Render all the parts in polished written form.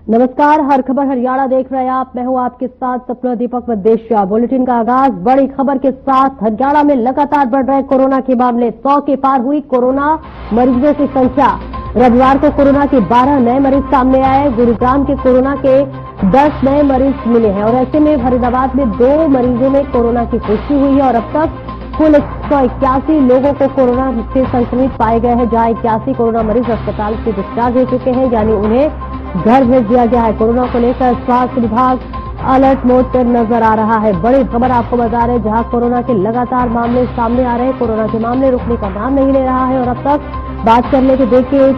नमस्कार, हर खबर हरियाणा देख रहे हैं आप। मैं हूं आपके साथ सपना दीपक मदेशिया। बुलेटिन का आगाज बड़ी खबर के साथ। हरियाणा में लगातार बढ़ रहे कोरोना के मामले, 100 के पार हुई कोरोना मरीजों की संख्या। रविवार को कोरोना के 12 नए मरीज सामने आए। गुरुग्राम के कोरोना के 10 नए मरीज मिले हैं और ऐसे में फरीदाबाद में 2 मरीजों में कोरोना की पुष्टि हुई है और अब तक कुल 181 लोगों को कोरोना से संक्रमित पाए गए हैं, जहां 81 कोरोना मरीज अस्पताल से डिस्चार्ज हो चुके हैं, यानी उन्हें घर भेज दिया गया है। कोरोना को लेकर स्वास्थ्य विभाग अलर्ट मोड पर नजर आ रहा है। बड़ी खबर आपको बता रहे हैं, जहां कोरोना के लगातार मामले सामने आ रहे हैं। कोरोना के मामले रुकने का नाम नहीं ले रहा है और अब तक बात करने के देखिए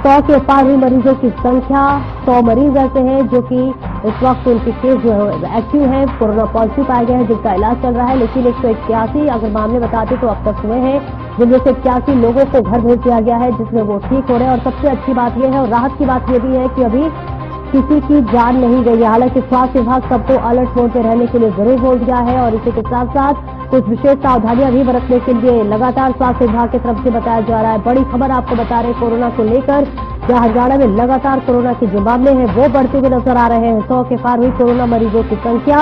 100 के पार हुई मरीजों की संख्या। 100 मरीज ऐसे हैं जो कि इस वक्त उनके केस जो है एक्टिव है, कोरोना पॉजिटिव पाए गए हैं, जिनका इलाज चल रहा है। लेकिन 181 अगर मामले बताते तो अब तक हुए हैं, जिनमें से 81 लोगों को घर भेज दिया गया है, जिसमें वो ठीक हो रहे हैं। और सबसे अच्छी बात यह है और राहत की बात यह भी है कि अभी किसी की जान नहीं गई है। हालांकि स्वास्थ्य विभाग सबको अलर्ट मोड में रहने के लिए जरूर बोल दिया है और इसी के साथ साथ कुछ विशेष सावधानियां भी बरतने के लिए लगातार स्वास्थ्य विभाग की तरफ से बताया जा रहा है। बड़ी खबर आपको बता रहे हैं कोरोना को लेकर, जहां हरियाणा में लगातार कोरोना के जो मामले हैं वो बढ़ते हुए नजर आ रहे हैं। 100 के पार हुई कोरोना मरीजों की संख्या।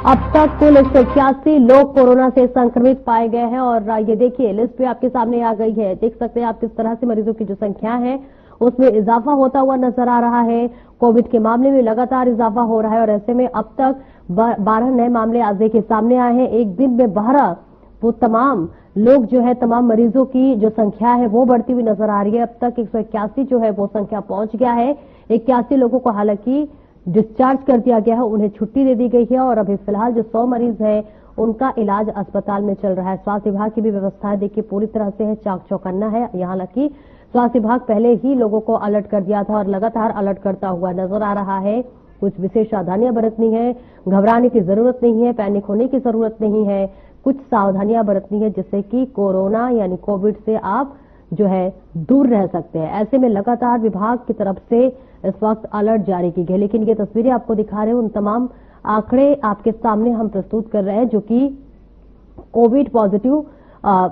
अब तक कुल 181 लोग कोरोना से संक्रमित पाए गए हैं और ये देखिए लिस्ट भी आपके सामने आ गई है। देख सकते हैं आप किस तरह से मरीजों की जो संख्या है उसमें इजाफा होता हुआ नजर आ रहा है। कोविड के मामले में लगातार इजाफा हो रहा है और ऐसे में अब तक 12 नए मामले आज के सामने आए हैं। एक दिन में 12 वो तमाम लोग जो है, तमाम मरीजों की जो संख्या है वो बढ़ती हुई नजर आ रही है। अब तक 181 जो है वो संख्या पहुंच गया है। 81 लोगों को हालांकि डिस्चार्ज कर दिया गया है, उन्हें छुट्टी दे दी गई है और अभी फिलहाल जो 100 मरीज है उनका इलाज अस्पताल में चल रहा है। स्वास्थ्य विभाग की भी व्यवस्थाएं देखिए पूरी तरह से है, चाक चौकन्ना है। यहाँ हालांकि स्वास्थ्य विभाग पहले ही लोगों को अलर्ट कर दिया था और लगातार अलर्ट करता हुआ नजर आ रहा है। कुछ विशेष सावधानियां बरतनी है, घबराने की जरूरत नहीं है, पैनिक होने की जरूरत नहीं है। कुछ सावधानियां बरतनी है जिससे कि कोरोना यानी कोविड से आप जो है दूर रह सकते हैं। ऐसे में लगातार विभाग की तरफ से इस वक्त अलर्ट जारी की गई। लेकिन ये तस्वीरें आपको दिखा रहे हैं, उन तमाम आंकड़े आपके सामने हम प्रस्तुत कर रहे हैं जो कि कोविड पॉजिटिव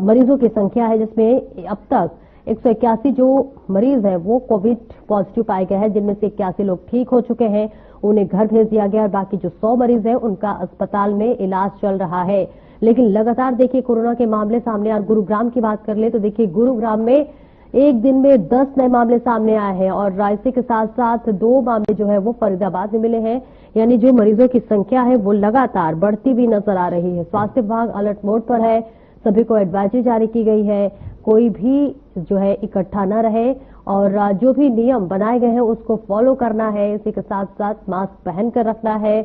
मरीजों की संख्या है, जिसमें अब तक 181 जो मरीज हैं वो कोविड पॉजिटिव पाए गए हैं, जिनमें से 81 लोग ठीक हो चुके हैं, उन्हें घर भेज दिया गया है। बाकी जो 100 मरीज हैं उनका अस्पताल में इलाज चल रहा है। लेकिन लगातार देखिए कोरोना के मामले सामने और गुरुग्राम की बात कर ले तो देखिए गुरुग्राम में एक दिन में 10 नए मामले सामने आए हैं और इसी के साथ साथ 2 मामले जो है वो फरीदाबाद में मिले हैं। यानी जो मरीजों की संख्या है वो लगातार बढ़ती हुई नजर आ रही है। स्वास्थ्य विभाग अलर्ट मोड पर है, सभी को एडवाइजरी जारी की गई है, कोई भी जो है इकट्ठा न रहे और जो भी नियम बनाए गए हैं उसको फॉलो करना है। इसी के साथ साथ मास्क पहनकर रखना है।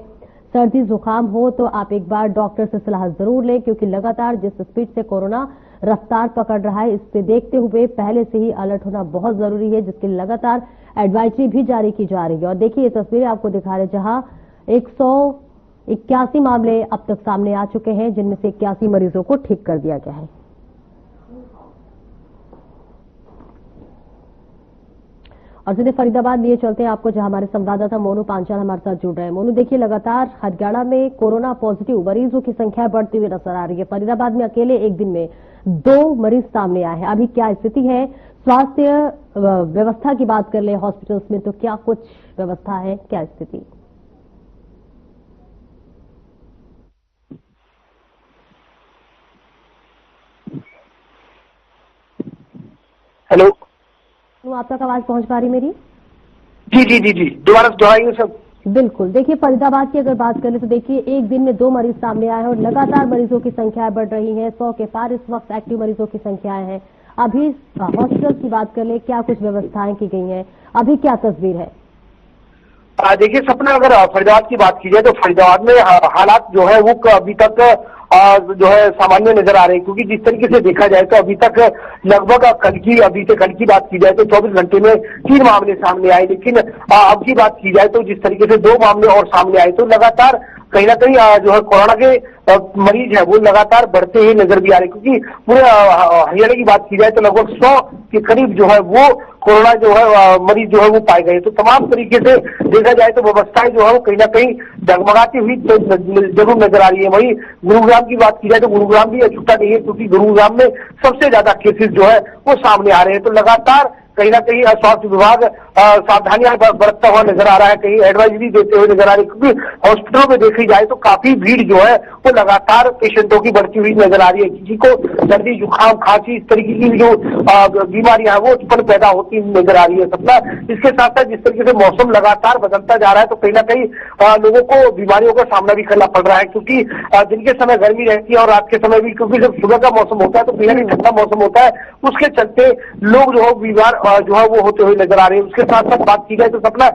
सर्दी जुकाम हो तो आप एक बार डॉक्टर से सलाह जरूर लें, क्योंकि लगातार जिस स्पीड से कोरोना रफ्तार पकड़ रहा है इससे देखते हुए पहले से ही अलर्ट होना बहुत जरूरी है, जिसके लिए लगातार एडवाइजरी भी जारी की जा रही है। और देखिए ये तस्वीरें आपको दिखा रहे जहां 181 मामले अब तक सामने आ चुके हैं, जिनमें से 81 मरीजों को ठीक कर दिया गया है। और सीधे फरीदाबाद लिए चलते हैं आपको, जहां हमारे संवाददाता मोनू पांचाल हमारे साथ जुड़ रहे हैं। मोनू, देखिए लगातार हरियाणा में कोरोना पॉजिटिव मरीजों की संख्या बढ़ती हुई नजर आ रही है। फरीदाबाद में अकेले एक दिन में 2 मरीज सामने आए हैं। अभी क्या स्थिति है? स्वास्थ्य व्यवस्था की बात कर ले हॉस्पिटल्स में तो क्या कुछ व्यवस्था है, क्या स्थिति? हेलो, आप तक आवाज पहुंच पा रही मेरी? जी जी जी जी, दोबारा दोहराइए सब। बिल्कुल, देखिए फरीदाबाद की अगर बात करें तो देखिए एक दिन में 2 मरीज सामने आए हैं और लगातार मरीजों की संख्याएं बढ़ रही हैं। 100 के पार इस वक्त एक्टिव मरीजों की संख्याएं हैं। अभी हॉस्पिटल की बात कर ले, क्या कुछ व्यवस्थाएं की गई हैं, अभी क्या तस्वीर है? देखिए सपना, अगर फरीदाबाद की बात की जाए तो फरीदाबाद में हालात जो है वो अभी तक जो है सामान्य नजर आ रहे हैं, क्योंकि जिस तरीके से देखा जाए तो अभी तक लगभग अभी से कल की बात की जाए तो 24 घंटे में 3 मामले सामने आए। लेकिन अब की बात की जाए तो जिस तरीके से 2 मामले और सामने आए तो लगातार कहीं ना कहीं जो है कोरोना के मरीज है वो लगातार बढ़ते ही नजर भी आ रहे, क्योंकि पूरे हरियाणा की बात की जाए तो लगभग 100 के करीब जो है वो कोरोना जो है मरीज जो है वो पाए गए। तो तमाम तरीके से देखा जाए तो व्यवस्थाएं जो है वो कहीं ना कहीं डगमगाती हुई तो जरूर नजर आ रही है। वहीं गुरुग्राम की बात की जाए तो गुरुग्राम भी छुट्टा नहीं है, क्योंकि गुरुग्राम में सबसे ज्यादा केसेस जो है वो सामने आ रहे हैं। तो लगातार कहीं ना कहीं स्वास्थ्य विभाग सावधानियां बरतता हुआ नजर आ रहा है, कहीं एडवाइजरी देते हुए नजर आ रही है, क्योंकि हॉस्पिटलों में देखी जाए तो काफी भीड़ जो है वो लगातार पेशेंटों की बढ़ती हुई नजर आ रही है। किसी को सर्दी जुकाम खांसी इस तरीके की जो बीमारियां हैं वो उत्पन्न पैदा होती नजर आ रही है सपना। इसके साथ साथ जिस तरीके से मौसम लगातार बदलता जा रहा है तो कहीं ना कहीं लोगों को बीमारियों का सामना भी करना पड़ रहा है, क्योंकि दिन के समय गर्मी रहती है और रात के समय भी, क्योंकि जब सुबह का मौसम होता है तो कहीं ना कहीं ठंडा मौसम होता है, उसके चलते लोग जो है बीमार जो है वो होते हुए नजर आ रहे हैं। उसके साथ साथ बात की जाए तो सपना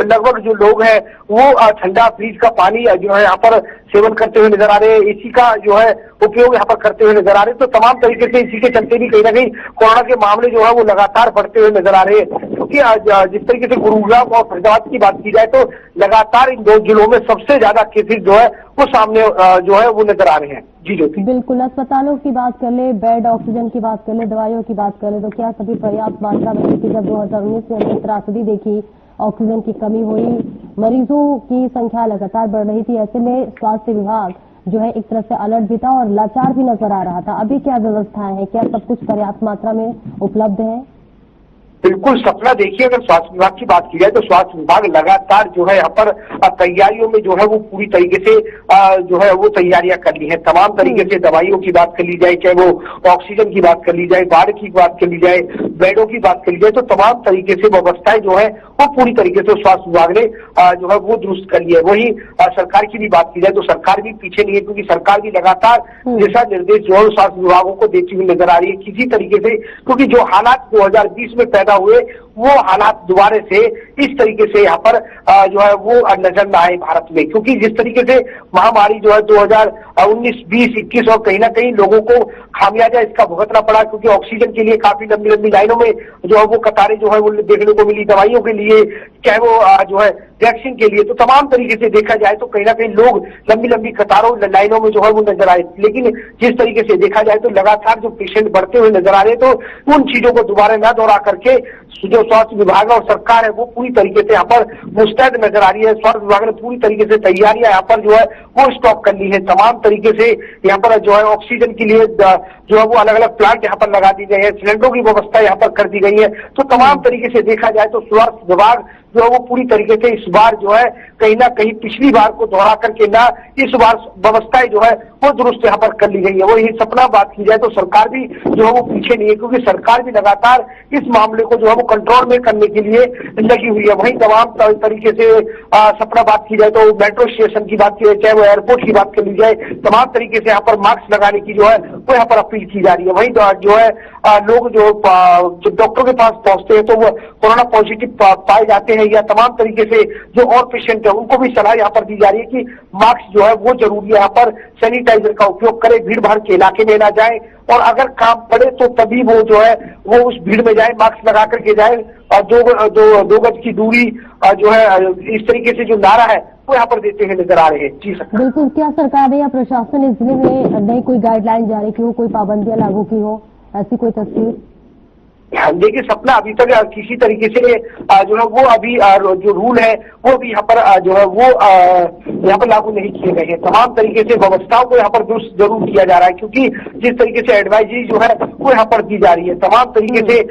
लगभग जो लोग हैं वो ठंडा फ्रिज का पानी जो है यहाँ पर सेवन करते हुए नजर आ रहे हैं, एसी का जो है उपयोग यहाँ पर करते हुए नजर आ रहे हैं। तो तमाम तरीके से इसी के चलते भी कहीं ना कहीं कोरोना के मामले जो है वो लगातार बढ़ते हुए नजर आ रहे हैं, क्योंकि जिस तरीके से गुरुग्राम और फरीदाबाद की बात की जाए तो लगातार इन दो जिलों में सबसे ज्यादा केसेज जो है वो सामने जो है वो नजर आ रहे हैं। जी ज्योति, बिल्कुल। अस्पतालों की बात कर ले, बेड ऑक्सीजन की बात कर ले, दवाइयों की बात कर ले, तो क्या सभी पर्याप्त मात्रा में? क्योंकि जब 2019 में हमने त्रासदी देखी, ऑक्सीजन की कमी हुई, मरीजों की संख्या लगातार बढ़ रही थी, ऐसे में स्वास्थ्य विभाग जो है एक तरह से अलर्ट भी था और लाचार भी नजर आ रहा था। अभी क्या व्यवस्थाएं हैं, क्या सब कुछ पर्याप्त मात्रा में उपलब्ध है? बिल्कुल सपना, देखिए अगर स्वास्थ्य विभाग की बात की जाए तो स्वास्थ्य विभाग लगातार जो है यहाँ पर तैयारियों में जो है वो पूरी तरीके से जो है वो तैयारियां कर ली है। तमाम तरीके से दवाइयों की बात कर ली जाए, चाहे वो ऑक्सीजन की बात कर ली जाए, बाढ़ की बात कर ली जाए, बेडों की बात कर ली जाए, तो तमाम तरीके से व्यवस्थाएं जो है वो पूरी तरीके से स्वास्थ्य विभाग ने जो है वो दुरुस्त कर ली है। वही सरकार की भी बात की जाए तो सरकार भी पीछे नहीं है, क्योंकि सरकार भी लगातार दिशा निर्देश जो है स्वास्थ्य विभागों को देती हुई नजर आ रही है किसी तरीके से, क्योंकि जो हालात 2020 में पैदा हुए वो हालात दोबारा से इस तरीके से यहाँ पर जो है वो नजर न आए भारत में, क्योंकि जिस तरीके से महामारी जो है 2019, 20, 21 और कहीं ना कहीं लोगों को खामियाजा इसका भुगतना पड़ा, क्योंकि ऑक्सीजन के लिए काफी लंबी लंबी लाइनों में जो है वो कतारें जो है वो देखने को मिली, दवाइयों के लिए, चाहे वो जो है वैक्सीन के लिए। तो तमाम तरीके से देखा जाए तो कहीं ना कहीं लोग लंबी लंबी कतारों लाइनों में जो है वो नजर आए। लेकिन जिस तरीके से देखा जाए तो लगातार जो पेशेंट बढ़ते हुए नजर आ रहे हैं, तो उन चीजों को दोबारा न दोहरा करके जो स्वास्थ्य विभाग और सरकार है वो पूरी तरीके से यहाँ पर मुस्तैद नजर आ रही है। स्वास्थ्य विभाग ने पूरी तरीके से तैयारियां यहाँ पर जो है वो स्टॉक कर ली है। तमाम तरीके से यहाँ पर जो है ऑक्सीजन के लिए जो है वो अलग अलग प्लांट यहाँ पर लगा दी गई है, सिलेंडरों की व्यवस्था यहाँ पर कर दी गई है। तो तमाम तरीके से देखा जाए तो स्वास्थ्य विभाग जो है वो पूरी तरीके से इस बार जो है कहीं ना कहीं पिछली बार को दोहरा करके ना इस बार व्यवस्थाएं जो है वो दुरुस्त यहाँ पर कर ली गई है। वो ये सपना बात की जाए तो सरकार भी जो है वो पीछे नहीं है, क्योंकि सरकार भी लगातार इस मामले को जो है वो कंट्रोल में करने के लिए लगी हुई है। वहीं तमाम तरीके से सपना बात की जाए तो मेट्रो स्टेशन की बात की जाए, चाहे वो एयरपोर्ट की बात कर ली जाए, तमाम तरीके से यहाँ पर मास्क लगाने की जो है वो यहाँ पर अपील की जा रही है। वहीं जो है लोग जो डॉक्टर के पास पहुंचते हैं तो वो कोरोना पॉजिटिव पाए जाते हैं, या तमाम तरीके से जो और पेशेंट है उनको भी सलाह यहाँ पर दी जा रही है कि मास्क जो है वो जरूरी है, यहाँ पर सैनिटाइजर का उपयोग करें, भीड़ भाड़ के इलाके में ना जाए, और अगर काम पड़े तो तभी वो जो है वो उस भीड़ में जाए, मास्क लगा करके जाए, और दो गज की दूरी जो है इस तरीके से जो नारा है वो यहाँ पर देते हुए नजर आ रहे हैं। जी सर, बिल्कुल। क्या सरकार ने या प्रशासन ने इस जिले में नई कोई गाइडलाइन जारी की हो, कोई पाबंदियां लागू की हो, ऐसी कोई तस्वीर? देखिए सपना, अभी तक किसी तरीके से जो है वो अभी जो रूल है वो भी यहाँ पर जो है वो यहाँ पर लागू नहीं किए गए हैं। तमाम तरीके से व्यवस्थाओं को यहाँ पर दुरुस्त जरूर किया जा रहा है, क्योंकि जिस तरीके से एडवाइजरी जो है वो यहाँ पर दी जा रही है तमाम तरीके से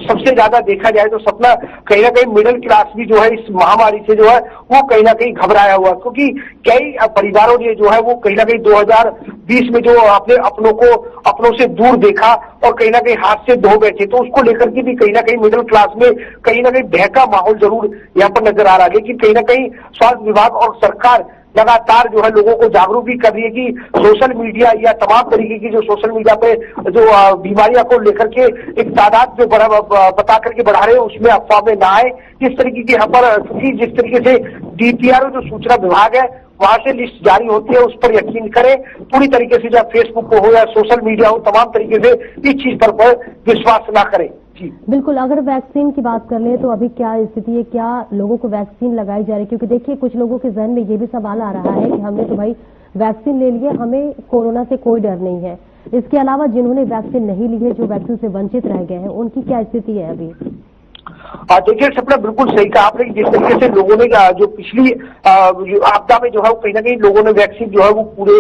सबसे ज्यादा देखा जाए तो सपना कहीं ना कहीं मिडिल क्लास भी जो है इस महामारी से जो है वो कहीं ना कहीं घबराया हुआ, क्योंकि कई परिवारों ने जो है वो कहीं ना कहीं 2020 में जो अपने अपनों से दूर देखा और कहीं ना कहीं हाथ से धो बैठे, तो उसको लेकर के भी कहीं ना कहीं मिडिल क्लास में कहीं ना कहीं भय का माहौल जरूर यहाँ पर नजर आ रहा है। लेकिन कहीं ना कहीं स्वास्थ्य विभाग और सरकार लगातार जो है लोगों को जागरूक भी कर रही है कि सोशल मीडिया या तमाम तरीके की जो सोशल मीडिया पे जो बीमारियां को लेकर के एक तादाद जो बता करके बढ़ा रहे हैं उसमें अफवाह में ना आए। इस तरीके की यहाँ पर जिस तरीके से DPRO जो सूचना विभाग है वहां से लिस्ट जारी होती है, उस पर यकीन करें। पूरी तरीके से चाहे फेसबुक हो या सोशल मीडिया हो, तमाम तरीके से इस चीज पर विश्वास ना करें। जी बिल्कुल। अगर वैक्सीन की बात कर ले तो अभी क्या स्थिति है, क्या लोगों को वैक्सीन लगाई जा रही है? क्योंकि देखिए कुछ लोगों के जहन में ये भी सवाल आ रहा है कि हमने तो भाई वैक्सीन ले लिया, हमें कोरोना से कोई डर नहीं है। इसके अलावा जिन्होंने वैक्सीन नहीं ली है, जो वैक्सीन से वंचित रह गए हैं, उनकी क्या स्थिति है अभी? देखिए सपना बिल्कुल सही कहा आपने, जिस तरीके से लोगों ने जो पिछली आपदा में जो है कहीं ना कहीं लोगों ने वैक्सीन जो है वो पूरे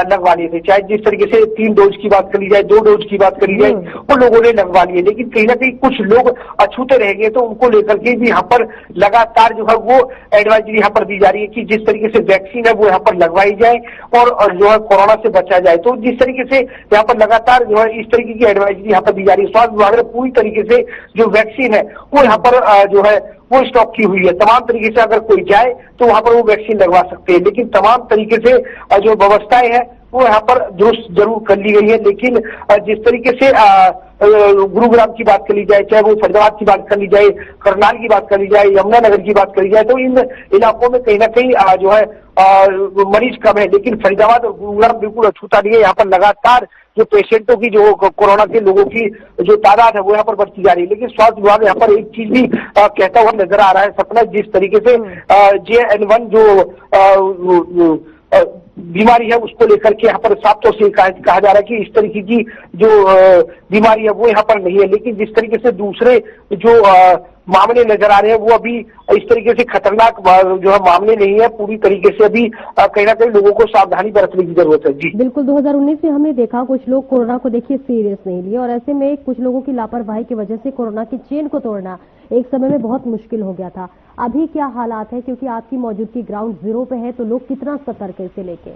लगवा लिए थे, चाहे जिस तरीके से 3 डोज की बात करी जाए, 2 डोज की बात करी जाए, वो लोगों ने लगवा लिए। लेकिन कहीं ना कहीं कुछ लोग अछूते रह गए, तो उनको लेकर के भी यहाँ पर लगातार जो है वो एडवाइजरी यहाँ पर दी जा रही है कि जिस तरीके से वैक्सीन है वो यहाँ पर लगवाई जाए और जो है कोरोना से बचा जाए। तो जिस तरीके से यहाँ पर लगातार जो है इस तरीके की एडवाइजरी यहाँ पर दी जा रही है। स्वास्थ्य विभाग ने पूरी तरीके से जो वैक्सीन है वो यहाँ पर जो है वो स्टॉक की हुई है। तमाम तरीके से अगर कोई जाए तो वहां पर वो वैक्सीन लगवा सकते हैं, लेकिन तमाम तरीके से जो व्यवस्थाएं हैं वो यहाँ पर दुरुस्त जरूर कर ली गई है। लेकिन जिस तरीके से गुरुग्राम की बात कर ली जाए, चाहे वो फरीदाबाद की बात कर ली जाए, करनाल की बात कर ली जाए, यमुनानगर की बात कर ली जाए, तो इन इलाकों में कहीं ना कहीं जो है मरीज कम है। लेकिन फरीदाबाद और गुरुग्राम बिल्कुल अछूता नहीं है। यहाँ पर लगातार जो पेशेंटों की जो कोरोना के लोगों की जो तादाद है वो यहाँ पर बढ़ती जा रही है। लेकिन स्वास्थ्य विभाग यहाँ पर एक चीज भी कहता हुआ नजर आ रहा है सपना, जिस तरीके से JN1 जो बीमारी है उसको लेकर के यहाँ पर साफ तौर से कहा जा रहा है कि इस तरीके की जो बीमारी है वो यहाँ पर नहीं है। लेकिन जिस तरीके से दूसरे जो मामले नजर आ रहे हैं वो अभी इस तरीके से खतरनाक जो है मामले नहीं है। पूरी तरीके से अभी कहीं ना कहीं लोगों को सावधानी बरतने की जरूरत है। जी बिल्कुल, 2019 में हमने देखा कुछ लोग कोरोना को देखिए सीरियस नहीं लिए, और ऐसे में कुछ लोगों की लापरवाही की वजह से कोरोना की चेन को तोड़ना एक समय में बहुत मुश्किल हो गया था। अभी क्या हालात है, क्योंकि आपकी मौजूदगी ग्राउंड जीरो पे है, तो लोग कितना सतर्क है इसे लेके?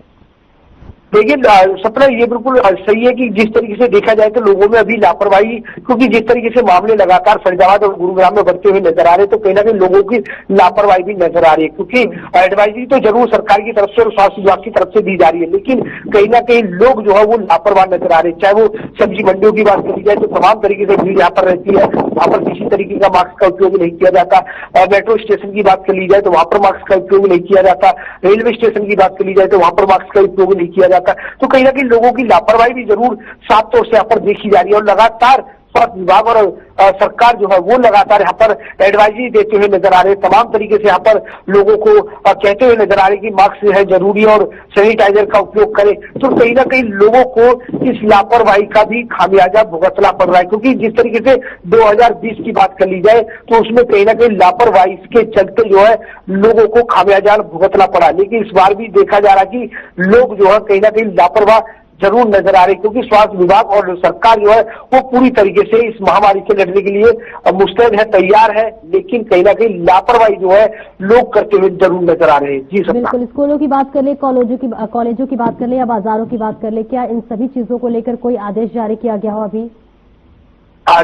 देखिए सपना ये बिल्कुल सही है कि जिस तरीके से देखा जाए तो लोगों में अभी लापरवाही, क्योंकि जिस तरीके से मामले लगातार फरीदाबाद और गुरुग्राम में बढ़ते हुए नजर आ रहे हैं, तो कहीं ना कहीं लोगों की लापरवाही भी नजर आ रही है। क्योंकि एडवाइजरी तो जरूर सरकार की तरफ से और स्वास्थ्य विभाग की तरफ से दी जा रही है, लेकिन कहीं ना कहीं लोग जो है वो लापरवाह नजर आ रहे हैं। चाहे वो सब्जी मंडियों की बात करी जाए तो तमाम तरीके से भीड़ यहाँ पर रहती है, वहां पर किसी तरीके का मास्क का उपयोग नहीं किया जाता। मेट्रो स्टेशन की बात कर ली जाए तो वहां पर मास्क का उपयोग नहीं किया जाता। रेलवे स्टेशन की बात कर ली जाए तो वहां पर मास्क का उपयोग नहीं किया जाता। तो कहीं ना कहीं लोगों की लापरवाही भी जरूर साफ तौर से यहाँ पर देखी जा रही है, और लगातार स्वास्थ्य विभाग और सरकार जो है वो लगातार यहाँ पर एडवाइजरी देते हुए नजर आ रहे हैं। तमाम तरीके से यहाँ पर लोगों को कहते हुए नजर आ रहे हैं कि मास्क जो है जरूरी और सैनिटाइजर का उपयोग करें। तो कहीं ना कहीं लोगों को इस लापरवाही का भी खामियाजा भुगतना पड़ रहा है, क्योंकि जिस तरीके से 2020 की बात कर ली जाए तो उसमें कहीं ना कहीं लापरवाही के चलते जो है लोगों को खामियाजा भुगतना पड़ा। लेकिन इस बार भी देखा जा रहा है कि लोग जो है कहीं ना कहीं लापरवाह जरूर नजर आ रही, क्योंकि स्वास्थ्य विभाग और सरकार जो है वो पूरी तरीके से इस महामारी से लड़ने के लिए मुस्तैद है, तैयार है। लेकिन कहीं ना कहीं लापरवाही जो है लोग करते हुए जरूर नजर आ रहे हैं। जी सर, बिल्कुल, स्कूलों की बात कर ले, कॉलेजों की बात कर ले या बाजारों की बात कर ले, क्या इन सभी चीजों को लेकर कोई आदेश जारी किया गया हो अभी?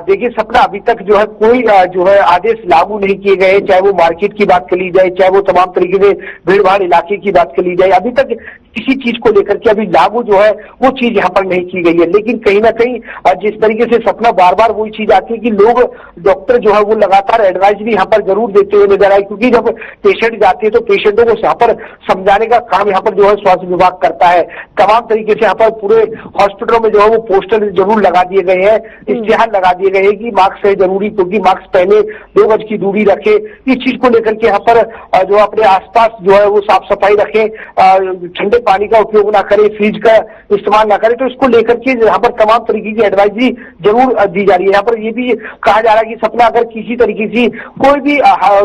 देखिए सपना, अभी तक जो है कोई जो है आदेश लागू नहीं किए गए। चाहे वो मार्केट की बात कर ली जाए, चाहे वो तमाम तरीके से भीड़ भाड़ इलाके की बात कर ली जाए, अभी तक किसी चीज को लेकर के अभी लागू जो है वो चीज यहाँ पर नहीं की गई है। लेकिन कहीं ना कहीं जिस तरीके से सपना बार बार वही चीज आती है कि लोग, डॉक्टर जो है वो लगातार एडवाइजरी यहाँ पर जरूर देते हुए नजर आए, क्योंकि जब पेशेंट जाते हैं तो पेशेंटों को यहाँ पर समझाने का काम यहाँ पर जो है स्वास्थ्य विभाग करता है। तमाम तरीके से यहाँ पर पूरे हॉस्पिटलों में जो है वो पोस्टर जरूर लगा दिए गए हैं, इश्तिहार लगा दिए गए हैं कि मास्क है जरूरी, क्योंकि मास्क पहने, 2 गज की दूरी रखे। इस चीज को लेकर के यहाँ पर जो अपने आसपास जो है वो साफ सफाई रखे, ठंडे पानी का उपयोग ना करे, फ्रिज का इस्तेमाल ना करे। तो इसको लेकर के यहाँ पर तमाम तरीके की एडवाइजरी जरूर दी जा रही है। यहाँ पर ये भी कहा जा रहा है कि सपना, अगर किसी तरीके की कोई भी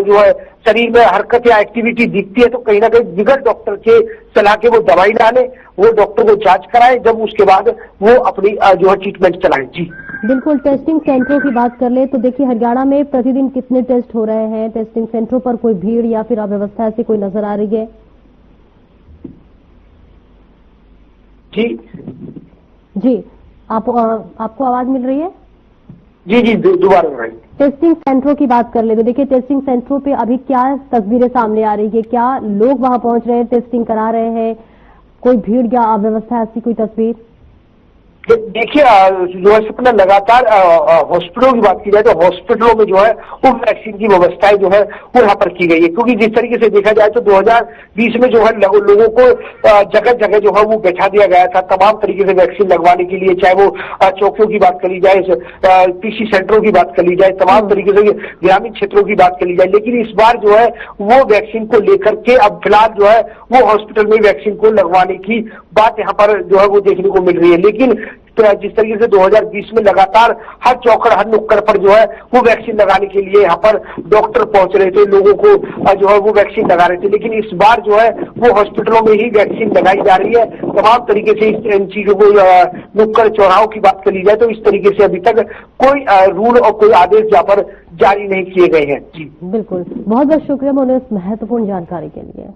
जो है शरीर में हरकत या एक्टिविटी दिखती है तो कहीं ना कहीं बिगड़ डॉक्टर के सलाह के वो दवाई ना ले, वो डॉक्टर को जांच कराए, जब उसके बाद वो अपनी जो है ट्रीटमेंट चलाए। जी बिल्कुल, टेस्टिंग सेंटरों की बात कर ले तो देखिए हरियाणा में प्रतिदिन कितने टेस्ट हो रहे हैं? टेस्टिंग सेंटरों पर कोई भीड़ या फिर अव्यवस्था ऐसी कोई नजर आ रही है? जी आपको आवाज मिल रही है? जी दोबारा बताइए। टेस्टिंग सेंटरों की बात कर ले तो देखिए टेस्टिंग सेंटरों पे अभी क्या तस्वीरें सामने आ रही है? क्या लोग वहां पहुंच रहे हैं, टेस्टिंग करा रहे हैं? कोई भीड़ या अव्यवस्था ऐसी कोई तस्वीर? देखिए जो है सपना, लगातार हॉस्पिटलों की बात की जाए तो हॉस्पिटलों में जो है वो वैक्सीन की व्यवस्थाएं जो है वो यहाँ पर की गई है, क्योंकि जिस तरीके से देखा जाए तो 2020 में जो है लोगों को जगह जगह जो है वो बैठा दिया गया था तमाम तरीके से वैक्सीन लगवाने के लिए। चाहे वो चौकियों की बात करी जाए, पीसी सेंटरों की बात कर ली जाए, तमाम तरीके से ग्रामीण क्षेत्रों की बात कर ली जाए। लेकिन इस बार जो है वो वैक्सीन को लेकर के अब फिलहाल जो है वो हॉस्पिटल में वैक्सीन को लगवाने की बात यहाँ पर जो है वो देखने को मिल रही है। लेकिन तो जिस तरीके से 2020 में लगातार हर चौकड़ हर नुक्कड़ पर जो है वो वैक्सीन लगाने के लिए यहाँ पर डॉक्टर पहुंच रहे थे, लोगों को जो है वो वैक्सीन लगा रहे थे, लेकिन इस बार जो है वो हॉस्पिटलों में ही वैक्सीन लगाई जा रही है। तमाम तरीके से इन चीजों को नुक्कड़ चौराहों की बात कर ली जाए तो इस तरीके से अभी तक कोई रूल और कोई आदेश यहाँ पर जारी नहीं किए गए हैं। जी बिल्कुल, बहुत बहुत शुक्रिया मोनू इस महत्वपूर्ण जानकारी के लिए।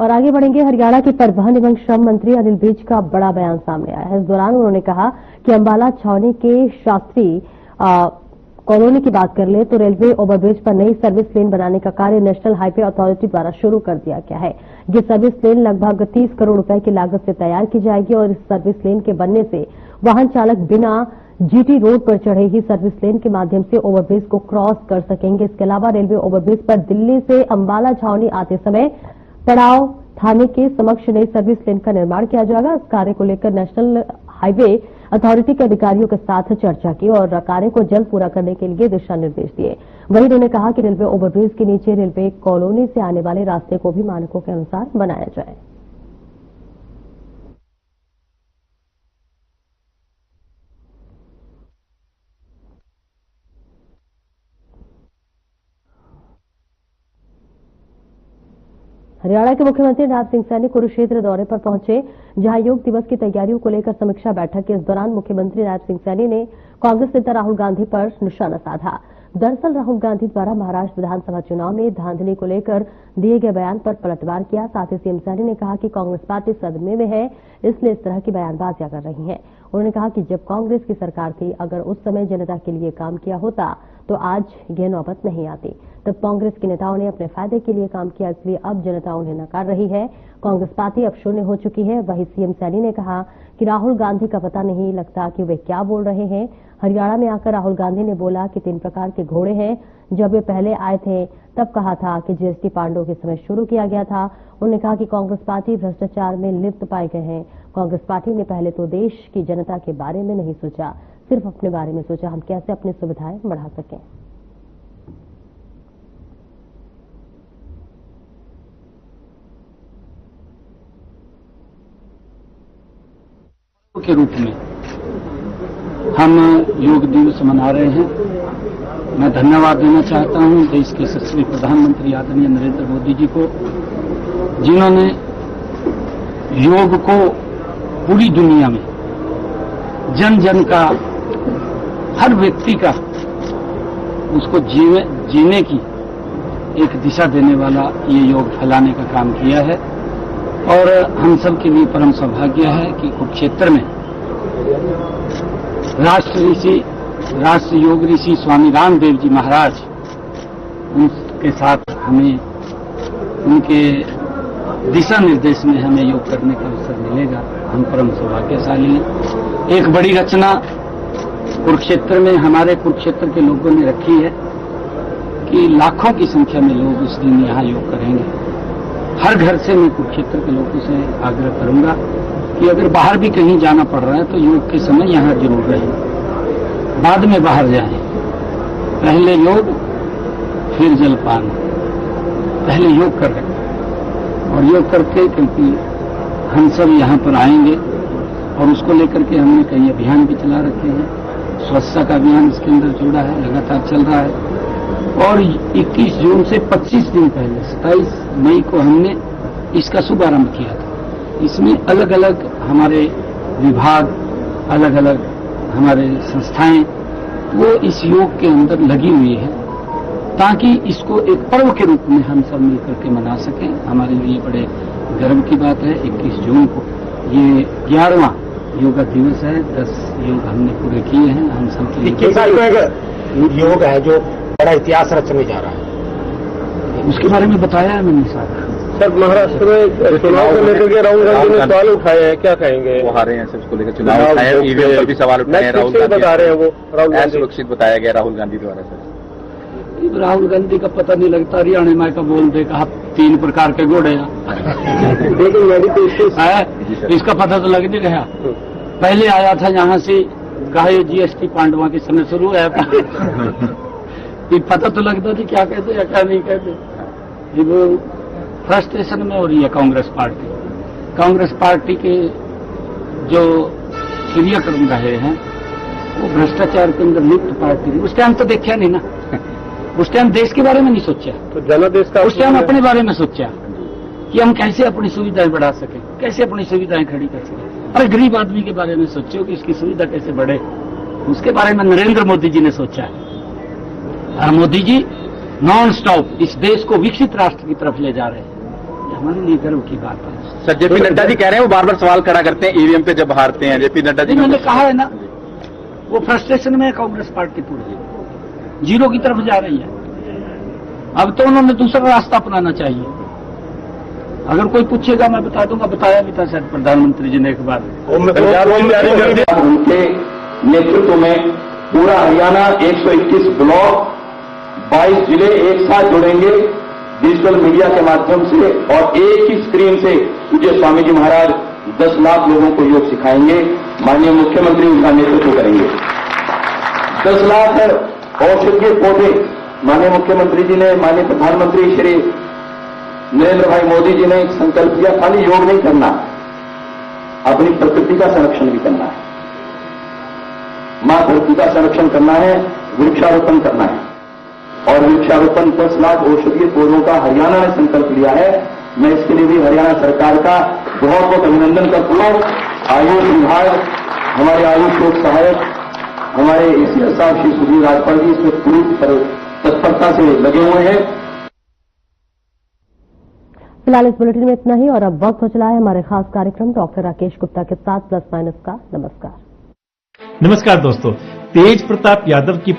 और आगे बढ़ेंगे, हरियाणा के परिवहन एवं श्रम मंत्री अनिल विज का बड़ा बयान सामने आया है। इस दौरान उन्होंने कहा कि अंबाला छावनी के शास्त्री कॉलोनी की बात कर ले तो रेलवे ओवरब्रिज पर नई सर्विस लेन बनाने का कार्य नेशनल हाईवे अथॉरिटी द्वारा शुरू कर दिया गया है। ये सर्विस लेन लगभग 30 करोड़ रुपए की लागत से तैयार की जाएगी और इस सर्विस लेन के बनने से वाहन चालक बिना जीटी रोड पर चढ़े ही सर्विस लेन के माध्यम से ओवरब्रिज को क्रॉस कर सकेंगे। इसके अलावा रेलवे ओवरब्रिज पर दिल्ली से अंबाला छावनी आते समय पड़ाव थाने के समक्ष नई सर्विस लेन का निर्माण किया जाएगा। इस कार्य को लेकर नेशनल हाईवे अथॉरिटी के अधिकारियों के साथ चर्चा की और कार्य को जल्द पूरा करने के लिए दिशा निर्देश दिए। वहीं उन्होंने कहा कि रेलवे ओवरब्रिज के नीचे रेलवे कॉलोनी से आने वाले रास्ते को भी मानकों के अनुसार बनाया जाए। हरियाणा के मुख्यमंत्री नायब सिंह सैनी कुरुक्षेत्र दौरे पर पहुंचे, जहां योग दिवस की तैयारियों को लेकर समीक्षा बैठक के इस दौरान मुख्यमंत्री नायब सिंह सैनी ने कांग्रेस नेता राहुल गांधी पर निशाना साधा। दरअसल राहुल गांधी द्वारा महाराष्ट्र विधानसभा चुनाव में धांधली को लेकर दिए गए बयान पर पलटवार किया। साथ ही सीएम सैनी ने कहा कि कांग्रेस पार्टी सदमे में है, इसलिए इस तरह की बयानबाजियां कर रही है। उन्होंने कहा कि जब कांग्रेस की सरकार थी, अगर उस समय जनता के लिए काम किया होता तो आज यह नौबत नहीं आती। तब कांग्रेस के नेताओं ने अपने फायदे के लिए काम किया, इसलिए अब जनता उन्हें नकार रही है। कांग्रेस पार्टी अब शून्य हो चुकी है। वहीं सीएम सैनी ने कहा कि राहुल गांधी का पता नहीं लगता कि वे क्या बोल रहे हैं। हरियाणा में आकर राहुल गांधी ने बोला कि 3 प्रकार के घोड़े हैं। जब वे पहले आए थे तब कहा था कि जीएसटी पांडों के समय शुरू किया गया था। उन्होंने कहा कि कांग्रेस पार्टी भ्रष्टाचार में लिप्त पाए गए हैं। कांग्रेस पार्टी ने पहले तो देश की जनता के बारे में नहीं सोचा, सिर्फ अपने बारे में सोचा, हम कैसे अपनी सुविधाएं बढ़ा सकें। के रूप में हम योग दिवस मना रहे हैं। मैं धन्यवाद देना चाहता हूं देश के यशस्वी प्रधानमंत्री आदरणीय नरेंद्र मोदी जी को, जिन्होंने योग को पूरी दुनिया में जन जन का, हर व्यक्ति का उसको जीने की एक दिशा देने वाला ये योग फैलाने का काम किया है। और हम सब के लिए परम सौभाग्य है कि कुरुक्षेत्र में राष्ट्र योग ऋषि स्वामी रामदेव जी महाराज, उनके साथ हमें उनके दिशा निर्देश में हमें योग करने का अवसर मिलेगा। हम परम सौभाग्यशाली हैं। एक बड़ी रचना कुरुक्षेत्र में हमारे कुरुक्षेत्र के लोगों ने रखी है कि लाखों की संख्या में लोग उस दिन यहाँ योग करेंगे। हर घर से मैं कुरुक्षेत्र के लोगों से आग्रह करूंगा कि अगर बाहर भी कहीं जाना पड़ रहा है तो योग के समय यहाँ जरूर रहें, बाद में बाहर जाएं। पहले योग फिर जलपान, पहले योग कर रहे और योग करके, क्योंकि हम सब यहाँ पर आएंगे और उसको लेकर के हमने कई अभियान भी चला रखे हैं। स्वच्छता का अभियान इसके अंदर जुड़ा है, लगातार चल रहा है। और 21 जून से 25 दिन पहले 27 मई को हमने इसका शुभारंभ किया था। इसमें अलग अलग हमारे विभाग, अलग अलग हमारे संस्थाएं वो इस योग के अंदर लगी हुई है, ताकि इसको एक पर्व के रूप में हम सब मिलकर के मना सकें। हमारे लिए बड़े गर्व की बात है। 21 जून को ये 11वां योगा दिवस है। 10 योग हमने पूरे किए हैं। हम सब 21 योग है जो बड़ा इतिहास रचने जा रहा है, उसके बारे में बताया है मैंने सारा। सर, महाराष्ट्र में चुनाव को लेकर के राहुल गांधी ने सवाल उठाए हैं, क्या कहेंगे? वो हारे हैं, उसको लेकर चुनाव उठाए हैं, ईवीएम पर भी सवाल उठाए हैं। राहुल गांधी बता रहे हैं, वो राहुल गांधी सुरक्षित बताया गया राहुल गांधी द्वारा। सर, राहुल गांधी का पता नहीं लगता। हरियाणा में का बोल दे कहा 3 प्रकार के घोड़े हैं, इसका पता तो लग नहीं रहा। पहले आया था यहाँ से, कहा ये जीएसटी पांडवा के समय शुरू हुआ था। पता तो लगता थी क्या कहते या क्या नहीं कहते। वो फ्रस्ट्रेशन में हो रही है कांग्रेस पार्टी। कांग्रेस पार्टी के जो क्रियाक्रम रहे हैं वो भ्रष्टाचार के अंदर लिप्त पार्टी थी। उस टाइम तो देखा नहीं ना, उस टाइम देश के बारे में नहीं सोचा, तो जनादेश का उस टाइम अपने बारे में सोचा कि हम कैसे अपनी सुविधाएं बढ़ा सकें, कैसे अपनी सुविधाएं खड़ी कर सकें। अरे गरीब आदमी के बारे में सोचो कि इसकी सुविधा कैसे बढ़े, उसके बारे में नरेंद्र मोदी जी ने सोचा है। और मोदी जी नॉन स्टॉप इस देश को विकसित राष्ट्र की तरफ ले जा रहे हैं, ये हमारे लिए गर्व की बात है। सर जेपी नड्डा जी कह रहे हैं वो बार बार सवाल खड़ा करते हैं ईवीएम पे जब हारते हैं। जेपी नड्डा जी मैंने कहा है ना, वो फ्रस्ट्रेशन में है कांग्रेस पार्टी पूरी जीरो की तरफ जा रही है। अब तो उन्होंने दूसरा रास्ता अपनाना चाहिए। अगर कोई पूछेगा मैं बता दूंगा, बताया भी था शायद प्रधानमंत्री जी ने एक बार। उनके नेतृत्व में पूरा हरियाणा 121 ब्लॉक 22 जिले एक साथ जुड़ेंगे डिजिटल मीडिया के माध्यम से, और एक ही स्क्रीन से पूज्य स्वामी जी महाराज 10 लाख लोगों को योग सिखाएंगे। माननीय मुख्यमंत्री उनका नेतृत्व करेंगे। 10 लाख औषधीय पौधे माननीय मुख्यमंत्री जी ने, माननीय प्रधानमंत्री श्री नरेंद्र भाई मोदी जी ने एक संकल्प किया, खाली योग नहीं करना, अपनी प्रकृति का संरक्षण भी करना है, मां धरती का संरक्षण करना है, वृक्षारोपण करना है। और वृक्षारोपण 10 लाख औषधीय पौधों का हरियाणा ने संकल्प लिया है। मैं इसके लिए भी हरियाणा सरकार का बहुत बहुत अभिनंदन करता हूं। आयुष विभाग, हमारे आयुष लोक सहायक, हमारे एसीएस साहब श्री सुधीर राजपाल जी इसमें पूरी तत्परता से लगे हुए हैं। फिलहाल इस बुलेटिन में इतना ही, और अब वक्त हो चला है हमारे खास कार्यक्रम डॉक्टर राकेश गुप्ता के साथ प्लस माइनस का। नमस्कार। नमस्कार दोस्तों, तेज प्रताप यादव की